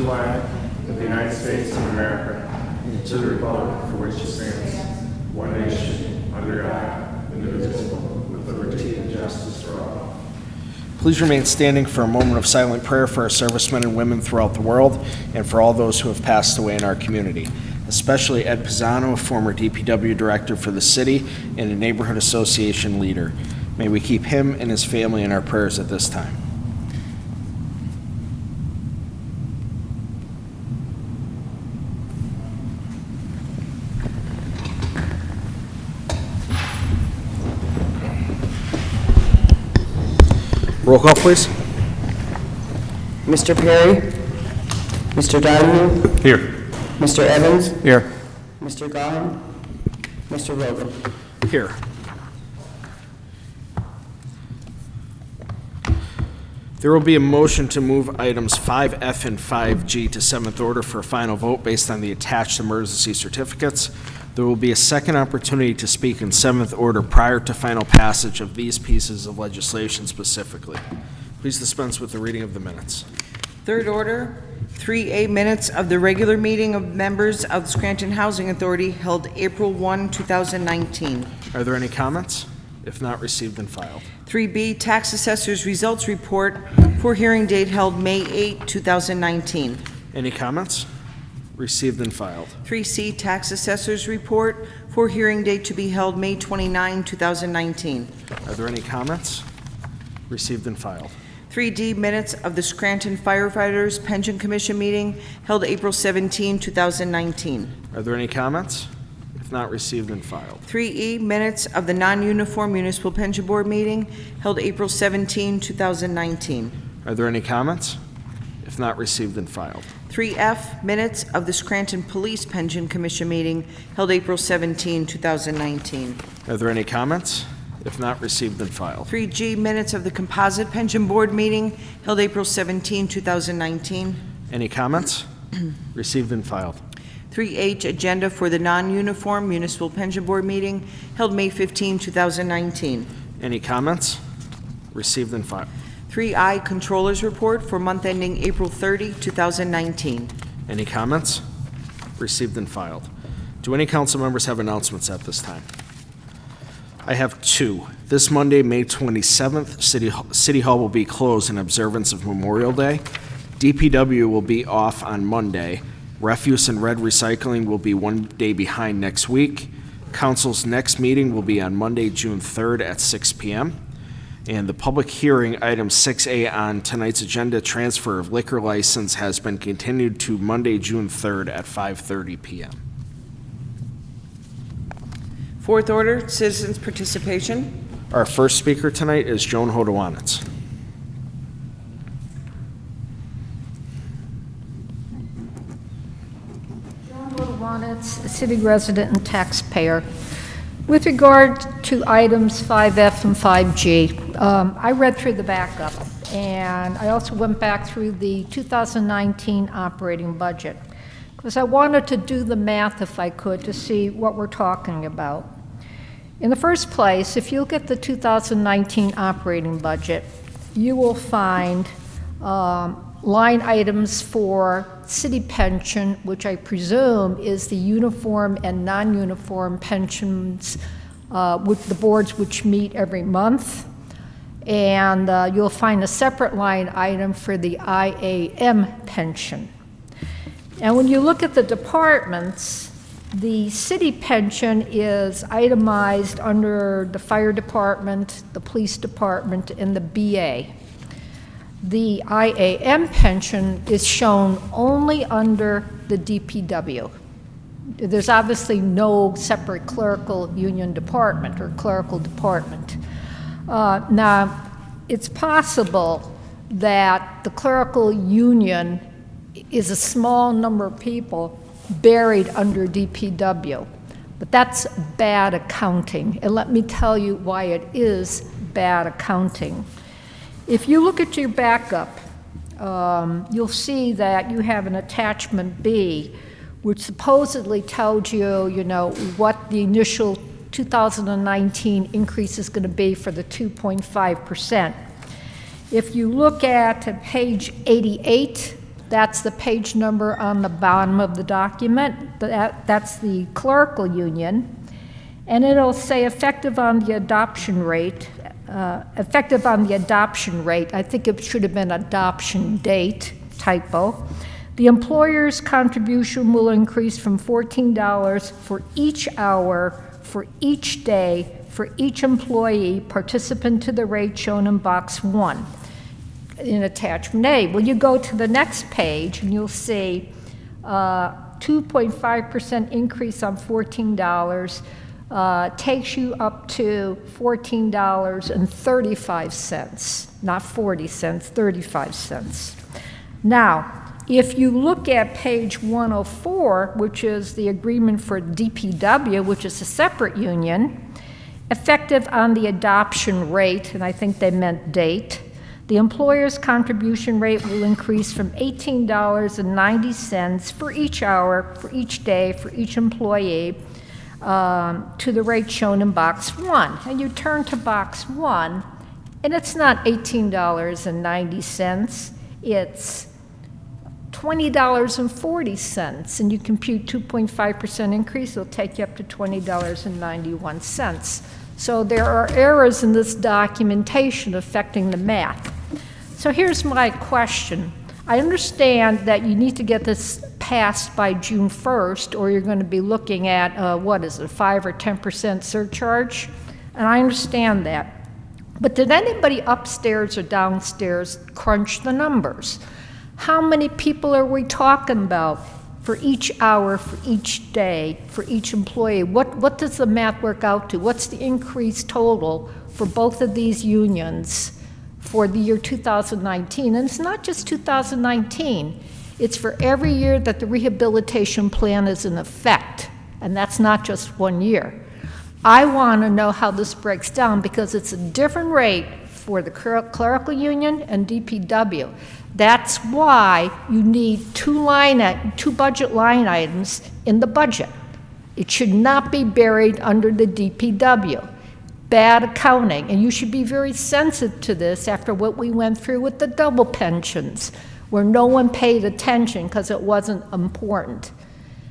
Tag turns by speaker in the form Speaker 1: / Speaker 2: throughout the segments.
Speaker 1: flag of the United States of America and to the republic for which it stands, one nation, under God, indivisible, with liberty and justice for all.
Speaker 2: Please remain standing for a moment of silent prayer for our servicemen and women throughout the world and for all those who have passed away in our community, especially Ed Pisano, a former DPW director for the city and a neighborhood association leader. May we keep him and his family in our prayers at this time. Roll call, please.
Speaker 3: Mr. Perry? Mr. Donahue?
Speaker 1: Here.
Speaker 3: Mr. Evans?
Speaker 1: Here.
Speaker 3: Mr. Gahan? Mr. Rogan?
Speaker 2: Here. There will be a motion to move items 5F and 5G to seventh order for a final vote based on the attached emergency certificates. There will be a second opportunity to speak in seventh order prior to final passage of these pieces of legislation specifically. Please dispense with the reading of the minutes.
Speaker 4: Third order, 3A minutes of the regular meeting of members of the Scranton Housing Authority held April 1, 2019.
Speaker 2: Are there any comments? If not, received and filed.
Speaker 4: 3B, tax assessor's results report for hearing date held May 8, 2019.
Speaker 2: Any comments? Received and filed.
Speaker 4: 3C, tax assessor's report for hearing date to be held May 29, 2019.
Speaker 2: Are there any comments? Received and filed.
Speaker 4: 3D, minutes of the Scranton Firefighters Pension Commission meeting held April 17, 2019.
Speaker 2: Are there any comments? If not, received and filed.
Speaker 4: 3E, minutes of the non-uniform municipal pension board meeting held April 17, 2019.
Speaker 2: Are there any comments? If not, received and filed.
Speaker 4: 3F, minutes of the Scranton Police Pension Commission meeting held April 17, 2019.
Speaker 2: Are there any comments? If not, received and filed.
Speaker 4: 3G, minutes of the Composite Pension Board meeting held April 17, 2019.
Speaker 2: Any comments? Received and filed.
Speaker 4: 3H, agenda for the non-uniform municipal pension board meeting held May 15, 2019.
Speaker 2: Any comments? Received and filed.
Speaker 4: 3I, controller's report for month ending April 30, 2019.
Speaker 2: Any comments? Received and filed. Do any council members have announcements at this time? I have two. This Monday, May 27th, City Hall will be closed in observance of Memorial Day. DPW will be off on Monday. Refuse and red recycling will be one day behind next week. Council's next meeting will be on Monday, June 3rd at 6 p.m. And the public hearing, item 6A on tonight's agenda, transfer of liquor license, has been continued to Monday, June 3rd at 5:30 p.m.
Speaker 4: Fourth order, citizens' participation.
Speaker 2: Our first speaker tonight is Joan Hodowanitz.
Speaker 5: It's a city resident and taxpayer. With regard to items 5F and 5G, I read through the backup, and I also went back through the 2019 operating budget, because I wanted to do the math, if I could, to see what we're talking about. In the first place, if you look at the 2019 operating budget, you will find line items for city pension, which I presume is the uniform and non-uniform pensions with the boards which meet every month. And you'll find a separate line item for the IAM pension. And when you look at the departments, the city pension is itemized under the fire department, the police department, and the BA. The IAM pension is shown only under the DPW. There's obviously no separate clerical union department or clerical department. Now, it's possible that the clerical union is a small number of people buried under DPW, but that's bad accounting, and let me tell you why it is bad accounting. If you look at your backup, you'll see that you have an attachment B, which supposedly tells you, what the initial 2019 increase is going to be for the 2.5%. If you look at page 88 That's the page number on the bottom of the document. That's the clerical union. And it'll say effective on the adoption rate. I think it should have been adoption date, typo. The employer's contribution will increase from $14 for each hour, for each day, for each employee participant to the rate shown in box 1 in attachment A. Well, you go to the next page and you'll see 2.5% increase on $14 takes you up to $14.35, not 40 cents, 35 cents. Now, if you look at page 104, which is the agreement for DPW, which is a separate union, effective on the adoption rate, and I think they meant date, the employer's contribution rate will increase from $18.90 for each hour, for each day, for each employee, to the rate shown in box 1. And you turn to box 1, and it's not $18.90, it's $20.40, and you compute 2.5% increase, it'll take you up to $20.91. So there are errors in this documentation affecting the math. So here's my question. I understand that you need to get this passed by June 1st, or you're going to be looking at, 5 or 10% surcharge? And I understand that. But did anybody upstairs or downstairs crunch the numbers? How many people are we talking about for each hour, for each day, for each employee? What does the math work out to? What's the increase total for both of these unions for the year 2019? And it's not just 2019. It's for every year that the rehabilitation plan is in effect, and that's not just 1 year. I want to know how this breaks down because it's a different rate for the clerical union and DPW. That's why you need two budget line items in the budget. It should not be buried under the DPW. Bad accounting, and you should be very sensitive to this after what we went through with the double pensions, where no one paid attention because it wasn't important.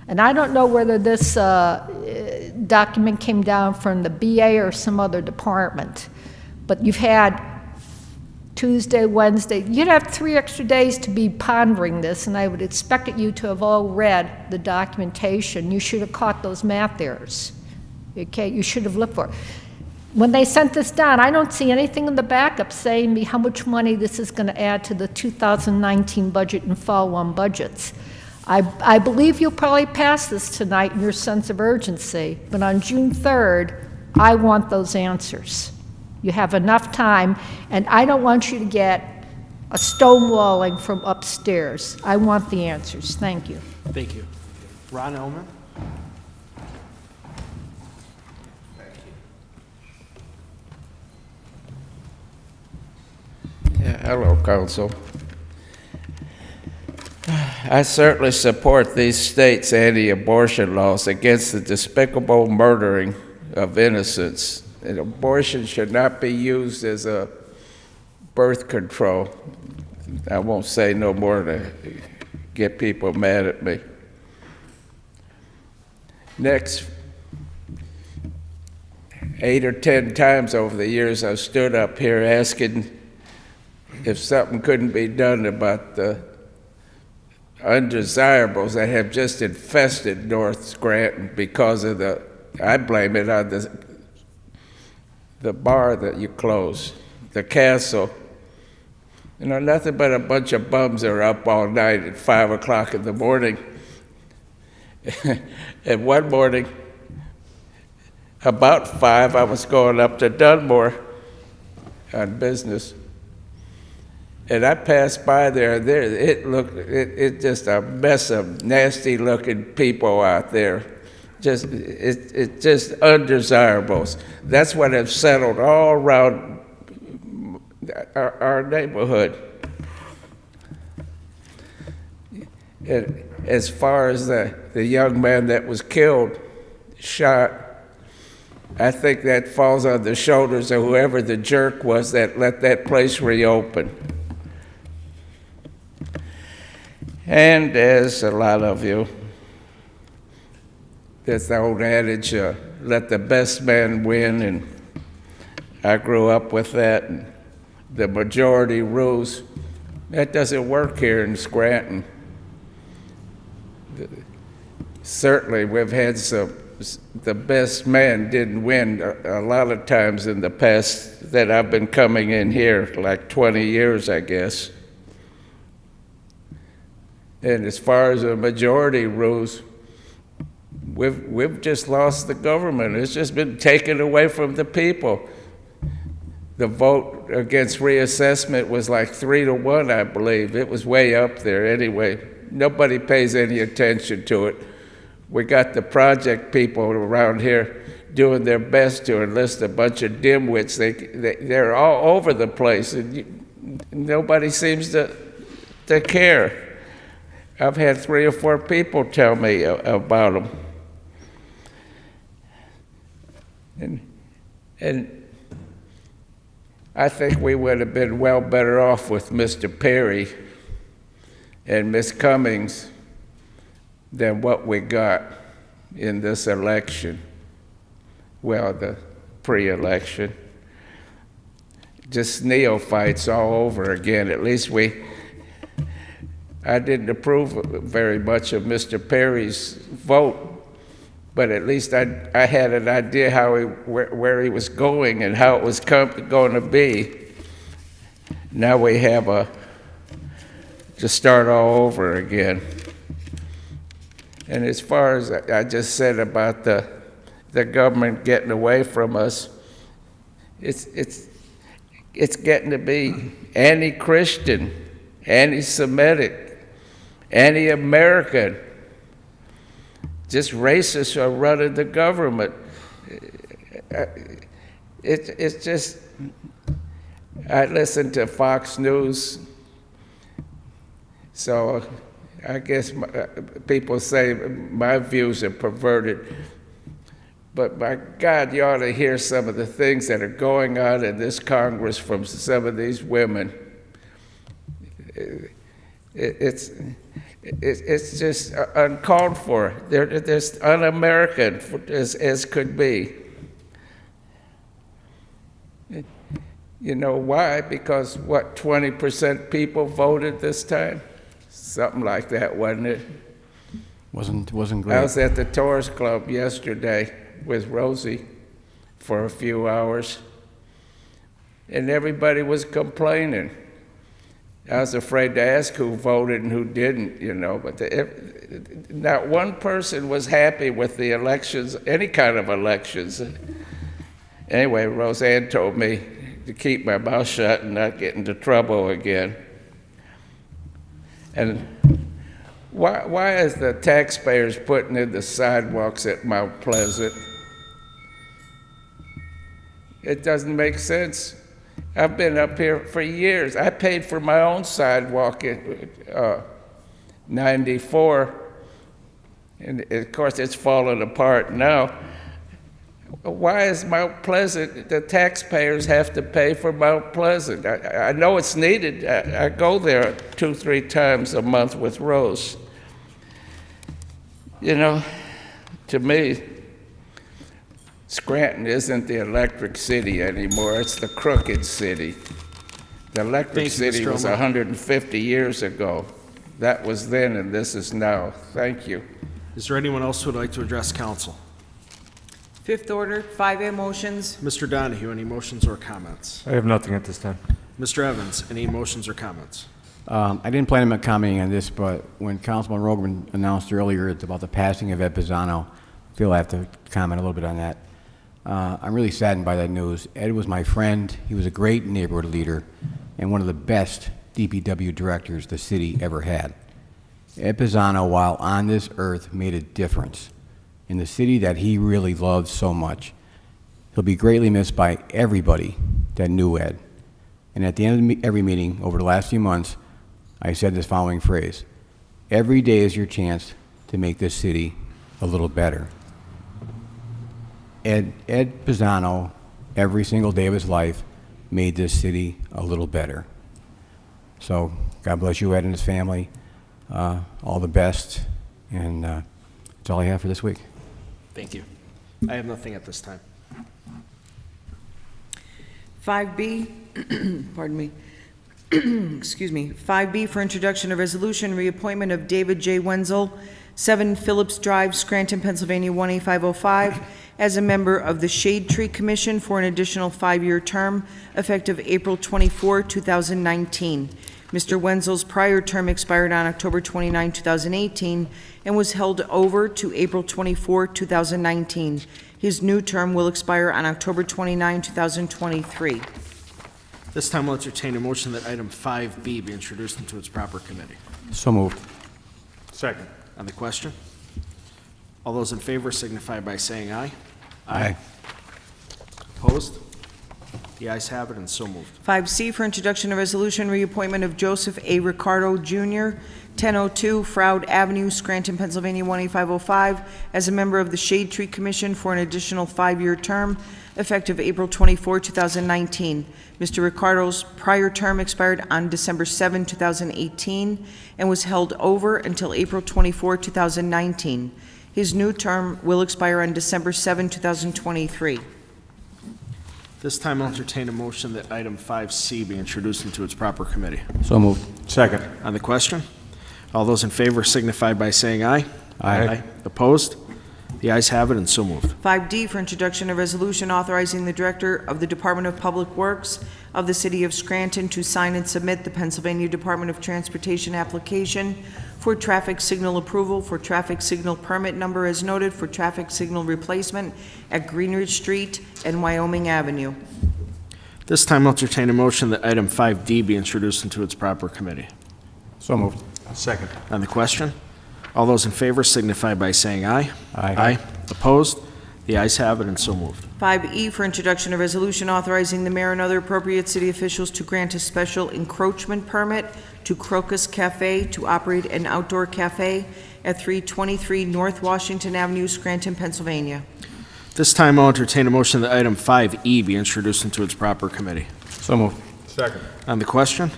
Speaker 5: And I don't know whether this document came down from the BA or some other department, but you've had Tuesday, Wednesday, you'd have 3 extra days to be pondering this, and I would expect you to have all read the documentation. You should have caught those math errors. Okay, you should have looked for it. When they sent this down, I don't see anything in the backup saying me how much money this is going to add to the 2019 budget and follow-on budgets. I believe you'll probably pass this tonight in your sense of urgency, but on June 3rd, I want those answers. You have enough time, and I don't want you to get a stonewalling from upstairs. I want the answers. Thank you.
Speaker 2: Thank you. Ron Elman?
Speaker 6: Yeah, hello, Council. I certainly support these states' anti-abortion laws against the despicable murdering of innocents. And abortion should not be used as a birth control. I won't say no more to get people mad at me. Next, 8 or 10 times over the years, I've stood up here asking if something couldn't be done about the undesirables that have just infested North Scranton because of I blame it on the bar that you closed, the castle. You know, nothing but a bunch of bums are up all night at 5 o'clock in the morning. And one morning, about 5, I was going up to Dunmore on business. And I passed by there, it's just a mess of nasty looking people out there. It's just undesirables. That's what has settled all around our neighborhood. And as far as the young man that was killed, shot, I think that falls on the shoulders of whoever the jerk was that let that place reopen. And as a lot of you, there's the old adage, let the best man win, and I grew up with that. And the majority rules. That doesn't work here in Scranton. Certainly, we've had the best man didn't win a lot of times in the past that I've been coming in here, like 20 years, I guess. And as far as the majority rules, we've just lost the government. It's just been taken away from the people. The vote against reassessment was like 3-1, I believe. It was way up there anyway. Nobody pays any attention to it. We got the project people around here doing their best to enlist a bunch of dimwits. They're all over the place, and nobody seems to care. I've had 3 or 4 people tell me about them. And I think we would have been well better off with Mr. Perry and Miss Cummings than what we got in this election. Well, the pre-election. Just neophytes all over again. At least I didn't approve very much of Mr. Perry's vote, but at least I had an idea where he was going and how it was going to be. Now we have to start all over again. And as far as I just said about the government getting away from us, it's getting to be anti-Christian, anti-Semitic, anti-American. Just racists are running the government. It's just, I listen to Fox News, so I guess people say my views are perverted. But by God, you ought to hear some of the things that are going on in this Congress from some of these women. It's just uncalled for. They're as un-American as could be. You know why? Because 20% people voted this time? Something like that, wasn't it?
Speaker 7: Wasn't great.
Speaker 6: I was at the Taurus Club yesterday with Rosie for a few hours, and everybody was complaining. I was afraid to ask who voted and who didn't, but not one person was happy with the elections, any kind of elections. Anyway, Roseanne told me to keep my mouth shut and not get into trouble again. And why is the taxpayers putting in the sidewalks at Mount Pleasant? It doesn't make sense. I've been up here for years. I paid for my own sidewalk in '94, and of course it's falling apart now. Why is Mount Pleasant, the taxpayers have to pay for Mount Pleasant? I know it's needed. I go there 2-3 times a month with Rose. To me, Scranton isn't the electric city anymore. It's the crooked city. The electric city was 150 years ago. That was then, and this is now. Thank you.
Speaker 2: Is there anyone else who would like to address council?
Speaker 4: Fifth order, 5A motions.
Speaker 2: Mr. Donahue, any motions or comments?
Speaker 8: I have nothing at this time.
Speaker 2: Mr. Evans, any motions or comments?
Speaker 7: I didn't plan on commenting on this, but when Councilman Rogan announced earlier it's about the passing of Ed Pisano, I feel I have to comment a little bit on that. I'm really saddened by that news. Ed was my friend. He was a great neighborhood leader and one of the best DPW directors the city ever had. Ed Pisano, while on this earth, made a difference in the city that he really loved so much. He'll be greatly missed by everybody that knew Ed. And at the end of every meeting over the last few months, I said this following phrase: every day is your chance to make this city a little better. Ed Pisano, every single day of his life, made this city a little better. So God bless you, Ed, and his family. all the best, and that's all I have for this week.
Speaker 2: Thank you. I have nothing at this time.
Speaker 4: 5B, pardon me, excuse me, 5B for introduction of resolution, reappointment of David J. Wenzel, 7 Phillips Drive, Scranton, Pennsylvania, 18505, as a member of the Shade Tree Commission for an additional 5-year term effective April 24, 2019. Mr. Wenzel's prior term expired on October 29, 2018, and was held over to April 24, 2019. His new term will expire on October 29, 2023.
Speaker 2: This time, I'll entertain a motion that item 5B be introduced into its proper committee.
Speaker 7: So moved.
Speaker 1: Second.
Speaker 2: On the question? All those in favor signify by saying aye.
Speaker 7: Aye.
Speaker 2: Opposed? The ayes have it, and so moved.
Speaker 4: 5C for introduction of resolution, reappointment of Joseph A. Ricardo, Jr., 1002 Froud Avenue, Scranton, Pennsylvania, 18505, as a member of the Shade Tree Commission for an additional 5-year term effective April 24, 2019. Mr. Ricardo's prior term expired on December 7, 2018, and was held over until April 24, 2019. His new term will expire on December 7, 2023.
Speaker 2: This time, I'll entertain a motion that item 5C be introduced into its proper committee.
Speaker 7: So moved.
Speaker 1: Second.
Speaker 2: On the question? All those in favor signify by saying aye.
Speaker 7: Aye.
Speaker 2: Opposed? The ayes have it, and so moved.
Speaker 4: 5D for introduction of resolution authorizing the Director of the Department of Public Works of the City of Scranton to sign and submit the Pennsylvania Department of Transportation application for traffic signal approval for traffic signal permit number as noted for traffic signal replacement at Greenridge Street and Wyoming Avenue.
Speaker 2: This time, I'll entertain a motion that item 5D be introduced into its proper committee.
Speaker 7: So moved.
Speaker 1: Second.
Speaker 2: On the question? All those in favor signify by saying aye.
Speaker 7: Aye.
Speaker 2: Opposed? The ayes have it, and so moved.
Speaker 4: 5E for introduction of resolution authorizing the mayor and other appropriate city officials to grant a special encroachment permit to Crocus Cafe to operate an outdoor cafe at 323 North Washington Avenue, Scranton, Pennsylvania.
Speaker 2: This time, I'll entertain a motion that item 5E be introduced into its proper committee.
Speaker 7: So moved.
Speaker 1: Second.
Speaker 2: On the question?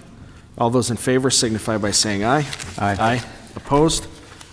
Speaker 2: All those in favor signify by saying aye.
Speaker 7: Aye.
Speaker 2: Opposed?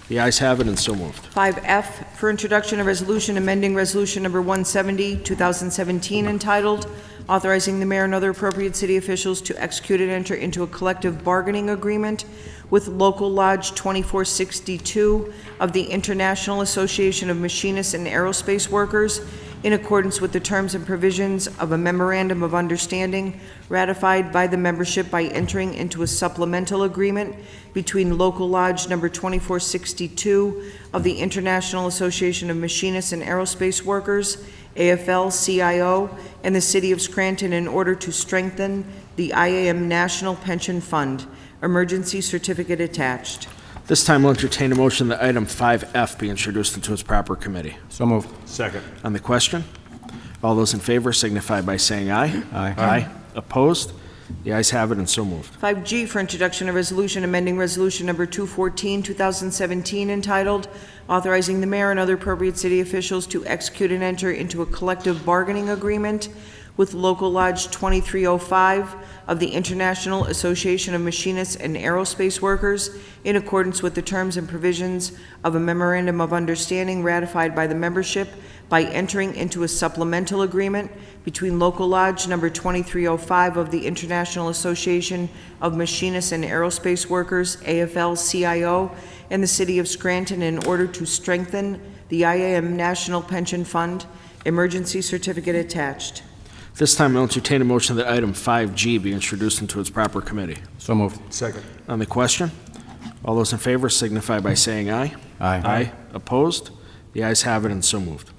Speaker 2: The ayes have it, and so moved.
Speaker 4: 5F for introduction of resolution amending resolution number 170, 2017, entitled authorizing the mayor and other appropriate city officials to execute and enter into a collective bargaining agreement with Local Lodge 2462 of the International Association of Machinists and Aerospace Workers in accordance with the terms and provisions of a memorandum of understanding ratified by the membership by entering into a supplemental agreement between Local Lodge number 2462 of the International Association of Machinists and Aerospace Workers, AFL-CIO, and the City of Scranton in order to strengthen the IAM National Pension Fund. Emergency certificate attached.
Speaker 2: This time, I'll entertain a motion that item 5F be introduced into its proper committee.
Speaker 7: So moved.
Speaker 1: Second.
Speaker 2: On the question? All those in favor signify by saying aye.
Speaker 7: Aye.
Speaker 2: Opposed? The ayes have it, and so moved.
Speaker 4: 5G for introduction of resolution amending resolution number 214, 2017, entitled authorizing the mayor and other appropriate city officials to execute and enter into a collective bargaining agreement with Local Lodge 2305 of the International Association of Machinists and Aerospace Workers in accordance with the terms and provisions of a memorandum of understanding ratified by the membership by entering into a supplemental agreement between Local Lodge number 2305 of the International Association of Machinists and Aerospace Workers, AFL-CIO, and the City of Scranton in order to strengthen the IAM National Pension Fund. Emergency certificate attached.
Speaker 2: This time, I'll entertain a motion that item 5G be introduced into its proper committee.
Speaker 7: So moved.
Speaker 1: Second.
Speaker 2: On the question? All those in favor signify by saying aye.
Speaker 7: Aye.
Speaker 2: Opposed? The ayes have it, and so moved.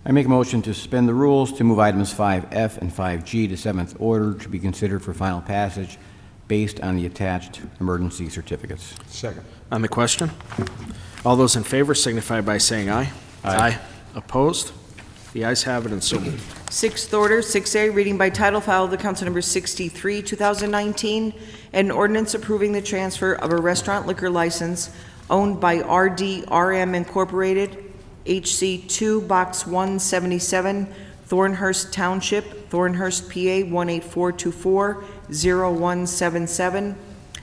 Speaker 7: I make a motion to suspend the rules to move items 5F and 5G to seventh order to be considered for final passage based on the attached emergency certificates.
Speaker 1: Second.
Speaker 2: On the question? All those in favor signify by saying aye. Opposed? The ayes have it, and so moved.
Speaker 4: Sixth order, 6A, reading by title, file of the council number 63, 2019, an ordinance approving the transfer of a restaurant liquor license owned by RDRM Incorporated, HC2, Box 177, Thornhurst Township, Thornhurst, PA 18424-0177,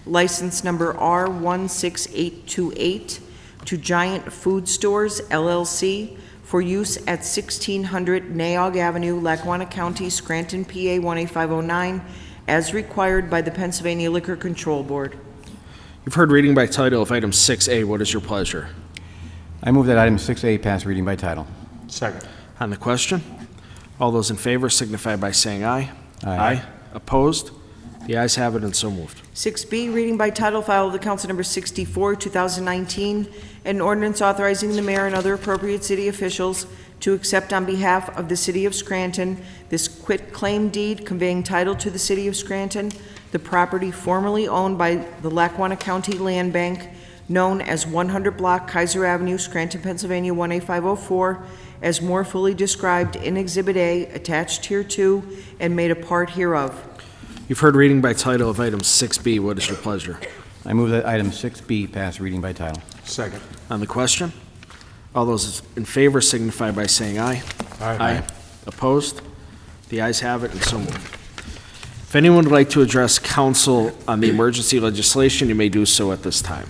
Speaker 4: license number R16828, to Giant Food Stores LLC for use at 1600 Naog Avenue, Lackawanna County, Scranton, PA 18509, as required by the Pennsylvania Liquor Control Board.
Speaker 2: You've heard reading by title of item 6A. What is your pleasure?
Speaker 7: I move that item 6A pass reading by title.
Speaker 1: Second.
Speaker 2: On the question, all those in favor signify by saying aye.
Speaker 7: Aye.
Speaker 2: Opposed? The ayes have it and so moved.
Speaker 4: 6B, reading by title, file of the Council Number 64, 2019, an ordinance authorizing the mayor and other appropriate city officials to accept on behalf of the city of Scranton this quitclaim deed conveying title to the city of Scranton, the property formerly owned by the Lackawanna County Land Bank, known as 100 Block Kaiser Avenue, Scranton, Pennsylvania 18504, as more fully described in Exhibit A, attached hereto, and made a part hereof.
Speaker 2: You've heard reading by title of item 6B. What is your pleasure?
Speaker 7: I move that item 6B pass reading by title.
Speaker 1: Second.
Speaker 2: On the question, all those in favor signify by saying aye. Opposed? The ayes have it and so moved. If anyone would like to address council on the emergency legislation, you may do so at this time.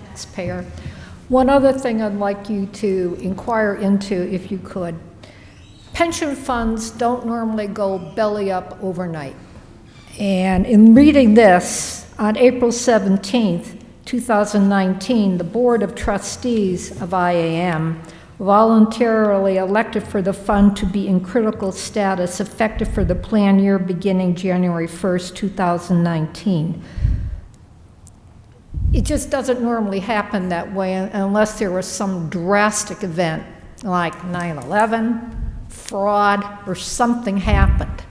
Speaker 5: Taxpayer. One other thing I'd like you to inquire into, if you could. Pension funds don't normally go belly up overnight. And in reading this, on April 17th, 2019, the Board of Trustees of IAM voluntarily elected for the fund to be in critical status effective for the plan year beginning January 1st, 2019. It just doesn't normally happen that way unless there was some drastic event like 9/11, fraud, or something happened.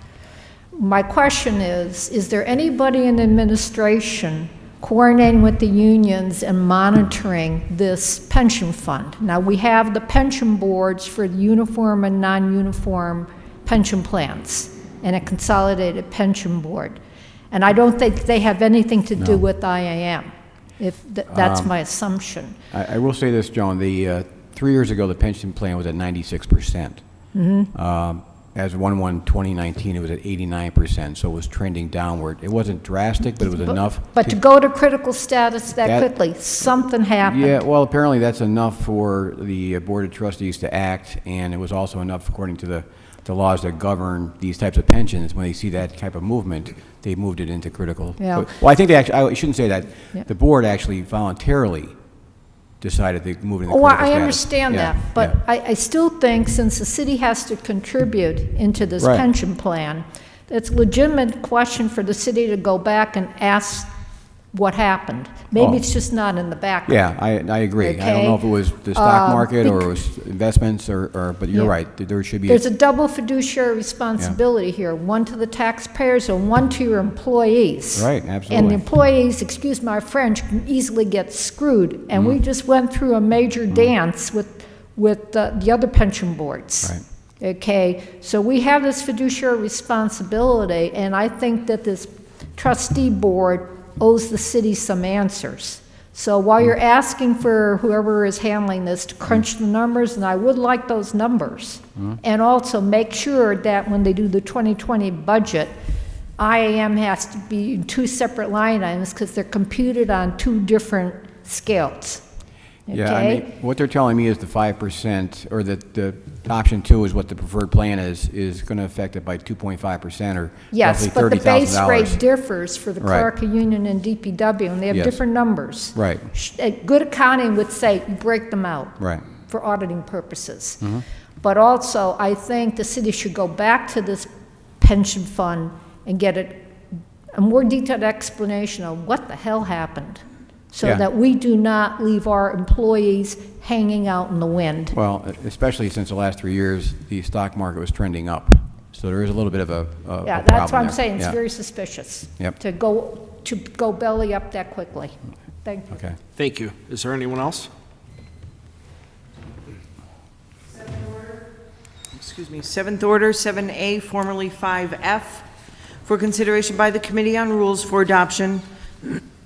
Speaker 5: My question is there anybody in administration coordinating with the unions and monitoring this pension fund? Now, we have the pension boards for the uniform and non-uniform pension plans and a consolidated pension board. And I don't think they have anything to do with IAM. That's my assumption.
Speaker 7: I will say this, Joan, 3 years ago, the pension plan was at 96%. As 1/1/2019, it was at 89%, so it was trending downward. It wasn't drastic, but it was enough.
Speaker 5: But to go to critical status that quickly, something happened.
Speaker 7: Yeah, well, apparently that's enough for the Board of Trustees to act, and it was also enough, according to the laws that govern these types of pensions. When they see that type of movement, they moved it into critical.
Speaker 5: Yeah.
Speaker 7: Well, I think they actually, I shouldn't say that.
Speaker 5: Yeah.
Speaker 7: The board actually voluntarily decided to move it into
Speaker 5: Oh,
Speaker 7: critical status.
Speaker 5: I understand
Speaker 7: Yeah,
Speaker 5: that, but
Speaker 7: yeah.
Speaker 5: I still think since the city has to contribute into this
Speaker 7: Right.
Speaker 5: pension plan, it's a legitimate question for the city to go back and ask what happened. Maybe
Speaker 7: Oh.
Speaker 5: it's just not in the background.
Speaker 7: Yeah, I agree. I don't
Speaker 5: Okay.
Speaker 7: know if it was the stock market or it was investments but you're
Speaker 5: Yeah.
Speaker 7: right. There should be.
Speaker 5: There's a double fiduciary responsibility here, one to the taxpayers and one to your employees.
Speaker 7: Right,
Speaker 5: And
Speaker 7: absolutely.
Speaker 5: the employees, excuse my French, can easily get screwed. And we just went through a major dance with the other pension boards.
Speaker 7: Right.
Speaker 5: Okay, so we have this fiduciary responsibility, and I think that this trustee board owes the city some answers. So while you're asking for whoever is handling this to crunch the numbers, and I would like those numbers, and also make sure that when they do the 2020 budget, IAM has to be in 2 separate line items because they're computed on 2 different scales.
Speaker 7: Yeah, I
Speaker 5: Okay?
Speaker 7: mean, what they're telling me is the 5%, or that the option 2 is what the preferred plan is going to affect it by 2.5%, or
Speaker 5: Yes,
Speaker 7: roughly
Speaker 5: but the base
Speaker 7: $30,000.
Speaker 5: rate differs for the
Speaker 7: Right.
Speaker 5: clerk union and DPW, and they have
Speaker 7: Yes.
Speaker 5: different numbers.
Speaker 7: Right.
Speaker 5: Good accounting would say, you break them out.
Speaker 7: Right.
Speaker 5: For auditing purposes. But also, I think the city should go back to this pension fund and get a more detailed explanation of what the hell happened, so
Speaker 7: Yeah.
Speaker 5: that we do not leave our employees hanging out in the wind.
Speaker 7: Well, especially since the last 3 years, the stock market was trending up. So there is a little bit of a
Speaker 5: Yeah,
Speaker 7: a
Speaker 5: that's what
Speaker 7: problem
Speaker 5: I'm
Speaker 7: there.
Speaker 5: saying, it's
Speaker 7: Yeah.
Speaker 5: very suspicious.
Speaker 7: Yep.
Speaker 5: To go belly up that quickly. Thank you.
Speaker 7: Okay.
Speaker 2: Thank you. Is there anyone else?
Speaker 4: Excuse me, seventh order, 7A, formerly 5F, for consideration by the Committee on Rules for Adoption,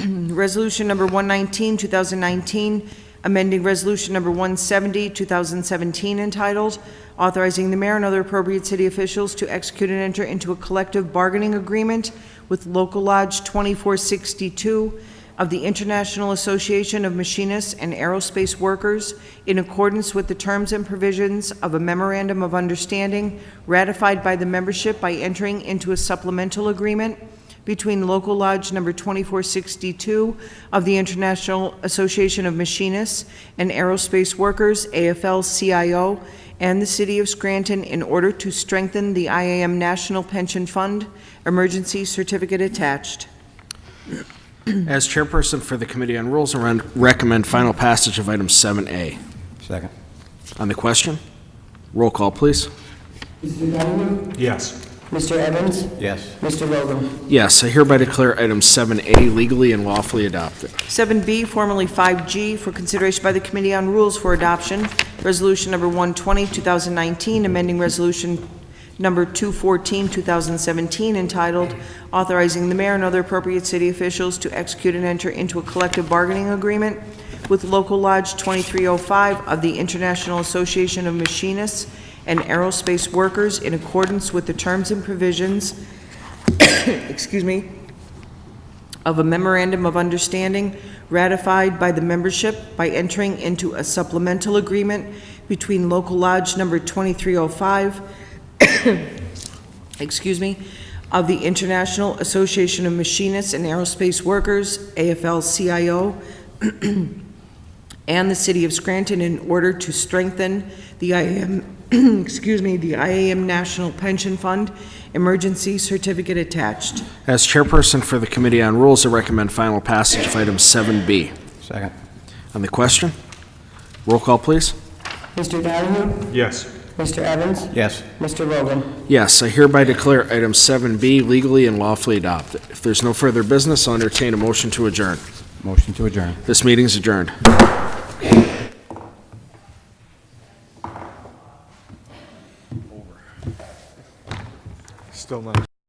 Speaker 4: Resolution Number 119, 2019, amending Resolution Number 170, 2017, entitled Authorizing the Mayor and Other Appropriate City Officials to Execute and Enter into a Collective Bargaining Agreement with Local Lodge 2462 of the International Association of Machinists and Aerospace Workers in accordance with the terms and provisions of a Memorandum of Understanding ratified by the membership by entering into a supplemental agreement between Local Lodge Number 2462 of the International Association of Machinists and Aerospace Workers, AFL-CIO, and the City of Scranton in order to strengthen the IAM National Pension Fund, emergency certificate attached.
Speaker 2: As chairperson for the Committee on Rules, I recommend final passage of item 7A.
Speaker 7: Second.
Speaker 2: On the question, roll call, please.
Speaker 3: Mr. Donahue?
Speaker 1: Yes.
Speaker 3: Mr. Evans?
Speaker 7: Yes.
Speaker 3: Mr. Vogel?
Speaker 2: Yes, I hereby declare item 7A legally and lawfully adopted.
Speaker 4: 7B, formerly 5G, for consideration by the Committee on Rules for Adoption, Resolution Number 120, 2019, amending Resolution Number 214, 2017, entitled Authorizing the Mayor and Other Appropriate City Officials to Execute and Enter into a Collective Bargaining Agreement with Local Lodge 2305 of the International Association of Machinists and Aerospace Workers in accordance with the terms and provisions of a Memorandum of Understanding ratified by the membership by entering into a supplemental agreement between Local Lodge Number 2305 of the International Association of Machinists and Aerospace Workers, AFL-CIO, and the City of Scranton in order to strengthen the the IAM National Pension Fund, emergency certificate attached.
Speaker 2: As chairperson for the Committee on Rules, I recommend final passage of item 7B.
Speaker 7: Second.
Speaker 2: On the question, roll call, please.
Speaker 3: Mr. Donahue?
Speaker 1: Yes.
Speaker 3: Mr. Evans?
Speaker 7: Yes.
Speaker 3: Mr. Vogel?
Speaker 2: Yes, I hereby declare item 7B legally and lawfully adopted. If there's no further business, I'll entertain a motion to adjourn.
Speaker 7: Motion to adjourn.
Speaker 2: This meeting is adjourned.
Speaker 1: Still not.